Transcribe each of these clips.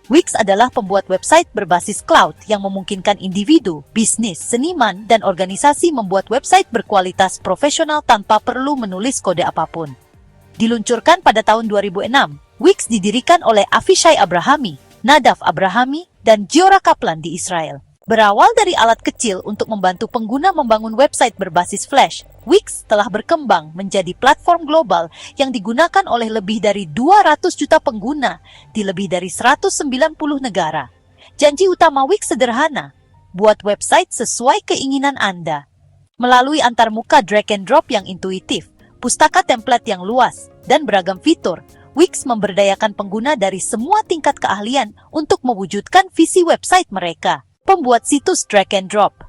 Wix adalah pembuat website berbasis cloud yang memungkinkan individu, bisnis, seniman, dan organisasi membuat website berkualitas profesional tanpa perlu menulis kode apapun. Diluncurkan pada tahun 2006, Wix didirikan oleh Avishai Abrahami, Nadav Abrahami, dan Giora Kaplan di Israel. Berawal dari alat kecil untuk membantu pengguna membangun website berbasis Flash, Wix telah berkembang menjadi platform global yang digunakan oleh lebih dari 200 juta pengguna di lebih dari 190 negara. Janji utama Wix sederhana, buat website sesuai keinginan Anda. Melalui antarmuka drag and drop yang intuitif, pustaka template yang luas, dan beragam fitur, Wix memberdayakan pengguna dari semua tingkat keahlian untuk mewujudkan visi website mereka. Pembuat situs drag and drop.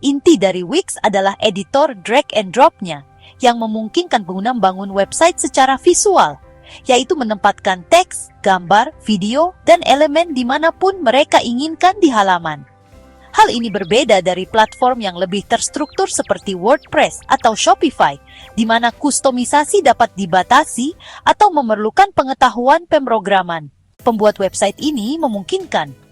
Inti dari Wix adalah editor drag and drop-nya yang memungkinkan pengguna membangun website secara visual, yaitu menempatkan teks, gambar, video, dan elemen dimanapun mereka inginkan di halaman. Hal ini berbeda dari platform yang lebih terstruktur seperti WordPress atau Shopify, di mana kustomisasi dapat dibatasi atau memerlukan pengetahuan pemrograman. Pembuat website ini memungkinkan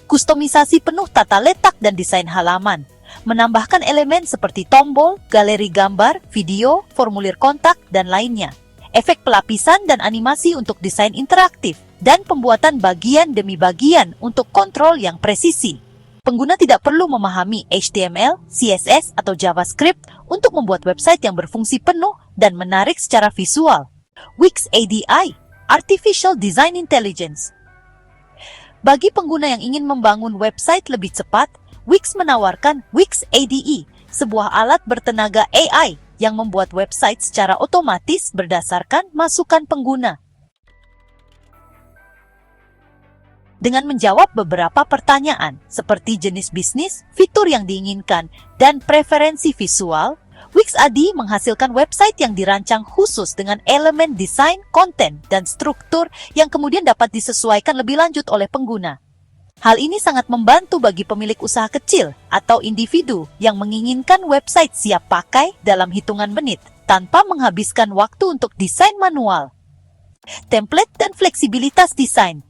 kustomisasi penuh tata letak dan desain halaman, menambahkan elemen seperti tombol, galeri gambar, video, formulir kontak, dan lainnya, efek pelapisan dan animasi untuk desain interaktif, dan pembuatan bagian demi bagian untuk kontrol yang presisi. Pengguna tidak perlu memahami HTML, CSS, atau JavaScript untuk membuat website yang berfungsi penuh dan menarik secara visual. Wix ADI, Artificial Design Intelligence. Bagi pengguna yang ingin membangun website lebih cepat, Wix menawarkan Wix ADE, sebuah alat bertenaga AI yang membuat website secara otomatis berdasarkan masukan pengguna. Dengan menjawab beberapa pertanyaan, seperti jenis bisnis, fitur yang diinginkan, dan preferensi visual, Wix ADE menghasilkan website yang dirancang khusus dengan elemen desain, konten, dan struktur yang kemudian dapat disesuaikan lebih lanjut oleh pengguna. Hal ini sangat membantu bagi pemilik usaha kecil atau individu yang menginginkan website siap pakai dalam hitungan menit tanpa menghabiskan waktu untuk desain manual. Template dan fleksibilitas desain.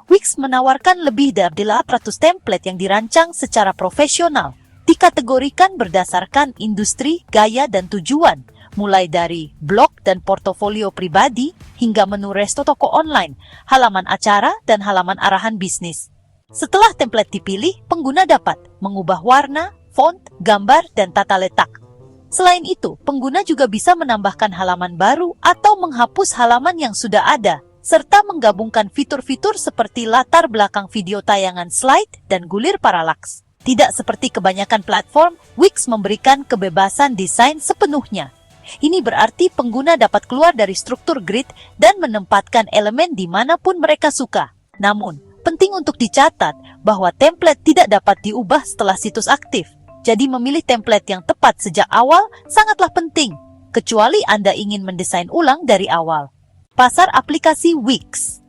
Wix menawarkan lebih dari 800 template yang dirancang secara profesional, dikategorikan berdasarkan industri, gaya, dan tujuan, mulai dari blog dan portofolio pribadi hingga menu resto toko online, halaman acara, dan halaman arahan bisnis. Setelah template dipilih, pengguna dapat mengubah warna, font, gambar, dan tata letak. Selain itu, pengguna juga bisa menambahkan halaman baru atau menghapus halaman yang sudah ada, serta menggabungkan fitur-fitur seperti latar belakang video tayangan slide dan gulir paralaks. Tidak seperti kebanyakan platform, Wix memberikan kebebasan desain sepenuhnya. Ini berarti pengguna dapat keluar dari struktur grid dan menempatkan elemen dimanapun mereka suka. Namun, penting untuk dicatat bahwa template tidak dapat diubah setelah situs aktif. Jadi memilih template yang tepat sejak awal sangatlah penting, kecuali Anda ingin mendesain ulang dari awal. Pasar aplikasi Wix.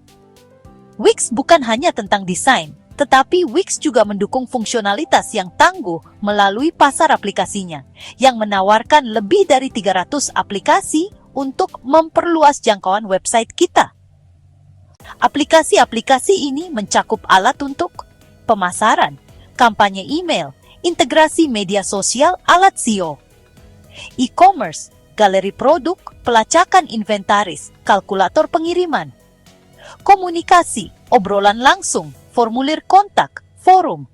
Wix bukan hanya tentang desain, tetapi Wix juga mendukung fungsionalitas yang tangguh melalui pasar aplikasinya, yang menawarkan lebih dari 300 aplikasi untuk memperluas jangkauan website kita. Aplikasi-aplikasi ini mencakup alat untuk pemasaran, kampanye email, integrasi media sosial, alat SEO, e-commerce, galeri produk, pelacakan inventaris, kalkulator pengiriman, komunikasi, obrolan langsung, formulir kontak, forum,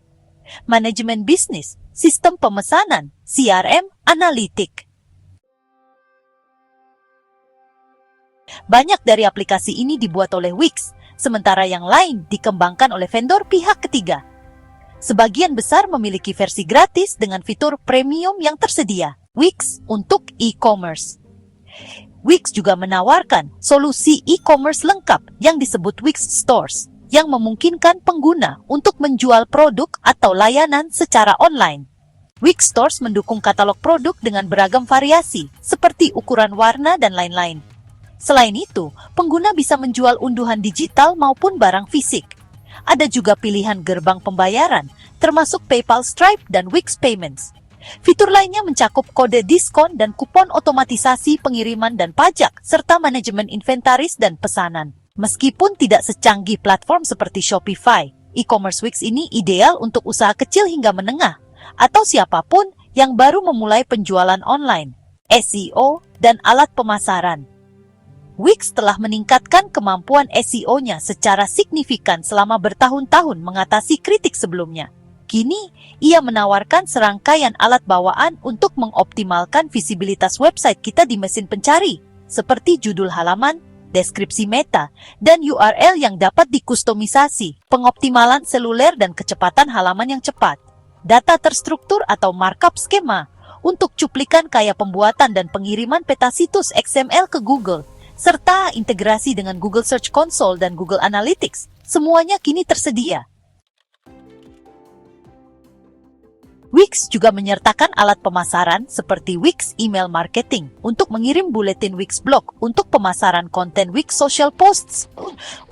manajemen bisnis, sistem pemesanan, CRM, analitik. Banyak dari aplikasi ini dibuat oleh Wix, sementara yang lain dikembangkan oleh vendor pihak ketiga. Sebagian besar memiliki versi gratis dengan fitur premium yang tersedia. Wix untuk e-commerce. Wix juga menawarkan solusi e-commerce lengkap yang disebut Wix Stores, yang memungkinkan pengguna untuk menjual produk atau layanan secara online. Wix Stores mendukung katalog produk dengan beragam variasi, seperti ukuran warna dan lain-lain. Selain itu, pengguna bisa menjual unduhan digital maupun barang fisik. Ada juga pilihan gerbang pembayaran, termasuk PayPal, Stripe, dan Wix Payments. Fitur lainnya mencakup kode diskon dan kupon otomatisasi pengiriman dan pajak, serta manajemen inventaris dan pesanan. Meskipun tidak secanggih platform seperti Shopify, e-commerce Wix ini ideal untuk usaha kecil hingga menengah, atau siapapun yang baru memulai penjualan online, SEO, dan alat pemasaran. Wix telah meningkatkan kemampuan SEO-nya secara signifikan selama bertahun-tahun mengatasi kritik sebelumnya. Kini, ia menawarkan serangkaian alat bawaan untuk mengoptimalkan visibilitas website kita di mesin pencari, seperti judul halaman, deskripsi meta, dan URL yang dapat dikustomisasi, pengoptimalan seluler dan kecepatan halaman yang cepat, data terstruktur atau markup skema, untuk cuplikan kaya pembuatan dan pengiriman peta situs XML ke Google, serta integrasi dengan Google Search Console dan Google Analytics, semuanya kini tersedia. Wix juga menyertakan alat pemasaran seperti Wix Email Marketing untuk mengirim buletin Wix Blog untuk pemasaran konten Wix Social Posts,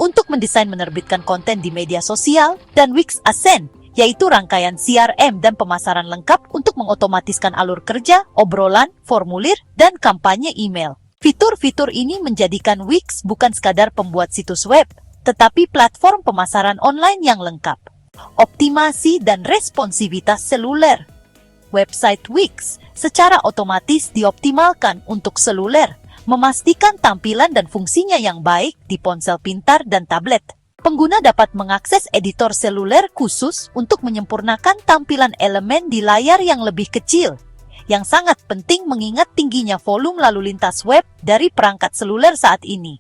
untuk mendesain menerbitkan konten di media sosial, dan Wix Ascend, yaitu rangkaian CRM dan pemasaran lengkap untuk mengotomatiskan alur kerja, obrolan, formulir, dan kampanye email. Fitur-fitur ini menjadikan Wix bukan sekadar pembuat situs web, tetapi platform pemasaran online yang lengkap. Optimasi dan responsivitas seluler. Website Wix secara otomatis dioptimalkan untuk seluler, memastikan tampilan dan fungsinya yang baik di ponsel pintar dan tablet. Pengguna dapat mengakses editor seluler khusus untuk menyempurnakan tampilan elemen di layar yang lebih kecil, yang sangat penting mengingat tingginya volume lalu lintas web dari perangkat seluler saat ini.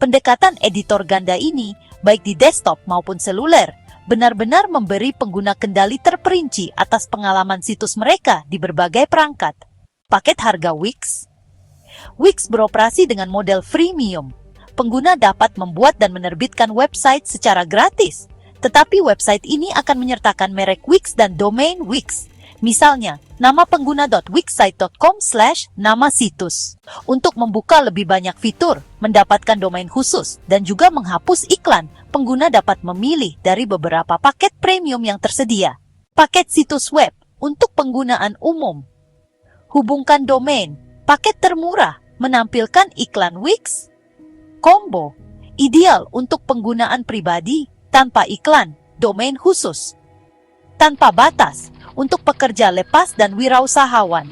Pendekatan editor ganda ini, baik di desktop maupun seluler, benar-benar memberi pengguna kendali terperinci atas pengalaman situs mereka di berbagai perangkat. Paket harga Wix. Wix beroperasi dengan model freemium. Pengguna dapat membuat dan menerbitkan website secara gratis, tetapi website ini akan menyertakan merek Wix dan domain Wix. Misalnya, nama pengguna.wixsite.com/nama situs. Untuk membuka lebih banyak fitur, mendapatkan domain khusus, dan juga menghapus iklan, pengguna dapat memilih dari beberapa paket premium yang tersedia. Paket situs web untuk penggunaan umum. Hubungkan domain, paket termurah, menampilkan iklan Wix. Combo, ideal untuk penggunaan pribadi, tanpa iklan, domain khusus. Tanpa batas, untuk pekerja lepas dan wirausahawan.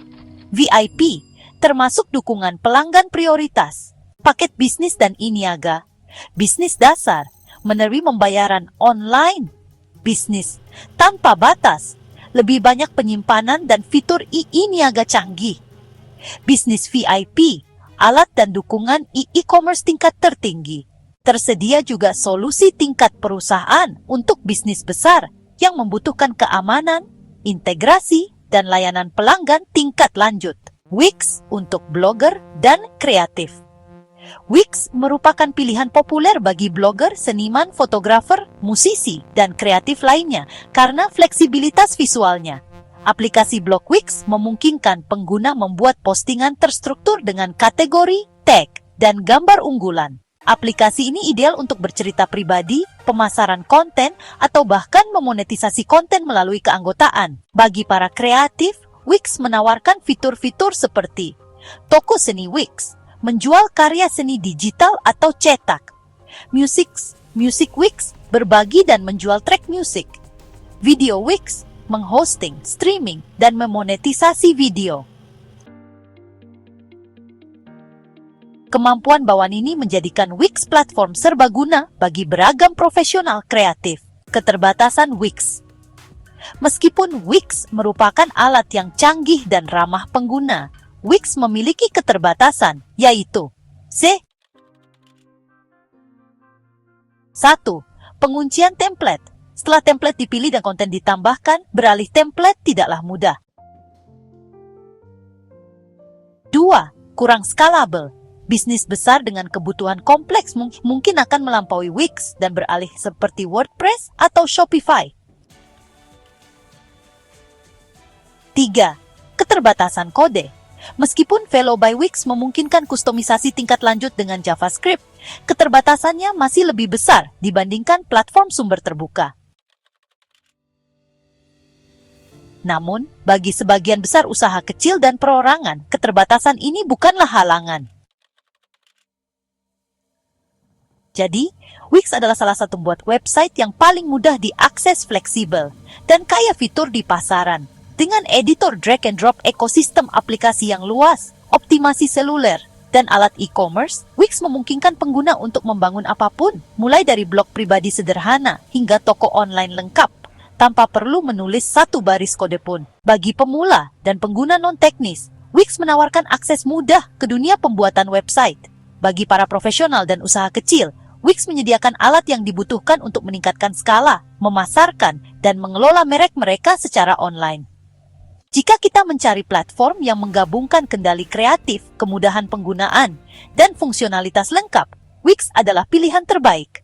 VIP, termasuk dukungan pelanggan prioritas. Paket bisnis dan e-niaga. Bisnis dasar, menerima pembayaran online. Bisnis, tanpa batas, lebih banyak penyimpanan dan fitur e-niaga canggih. Bisnis VIP, alat dan dukungan e-commerce tingkat tertinggi. Tersedia juga solusi tingkat perusahaan untuk bisnis besar yang membutuhkan keamanan, integrasi, dan layanan pelanggan tingkat lanjut. Wix untuk blogger dan kreatif. Wix merupakan pilihan populer bagi blogger, seniman, fotografer, musisi, dan kreatif lainnya karena fleksibilitas visualnya. Aplikasi blog Wix memungkinkan pengguna membuat postingan terstruktur dengan kategori, tag, dan gambar unggulan. Aplikasi ini ideal untuk bercerita pribadi, pemasaran konten, atau bahkan memonetisasi konten melalui keanggotaan. Bagi para kreatif, Wix menawarkan fitur-fitur seperti toko seni Wix, menjual karya seni digital atau cetak. Music Wix, berbagi dan menjual track musik. Video Wix, menghosting, streaming, dan memonetisasi video. Kemampuan bawaan ini menjadikan Wix platform serbaguna bagi beragam profesional kreatif. Keterbatasan Wix. Meskipun Wix merupakan alat yang canggih dan ramah pengguna, Wix memiliki keterbatasan, yaitu 1. Penguncian template. Setelah template dipilih dan konten ditambahkan, beralih template tidaklah mudah. 2. Kurang scalable. Bisnis besar dengan kebutuhan kompleks mungkin akan melampaui Wix dan beralih seperti WordPress atau Shopify. 3. Keterbatasan kode. Meskipun Velo by Wix memungkinkan kustomisasi tingkat lanjut dengan JavaScript, keterbatasannya masih lebih besar dibandingkan platform sumber terbuka. Namun, bagi sebagian besar usaha kecil dan perorangan, keterbatasan ini bukanlah halangan. Jadi, Wix adalah salah satu pembuat website yang paling mudah diakses, fleksibel, dan kaya fitur di pasaran. Dengan editor drag and drop, ekosistem aplikasi yang luas, optimasi seluler, dan alat e-commerce, Wix memungkinkan pengguna untuk membangun apapun, mulai dari blog pribadi sederhana hingga toko online lengkap, tanpa perlu menulis satu baris kode pun. Bagi pemula dan pengguna non-teknis, Wix menawarkan akses mudah ke dunia pembuatan website. Bagi para profesional dan usaha kecil, Wix menyediakan alat yang dibutuhkan untuk meningkatkan skala, memasarkan, dan mengelola merek mereka secara online. Jika kita mencari platform yang menggabungkan kendali kreatif, kemudahan penggunaan, dan fungsionalitas lengkap, Wix adalah pilihan terbaik.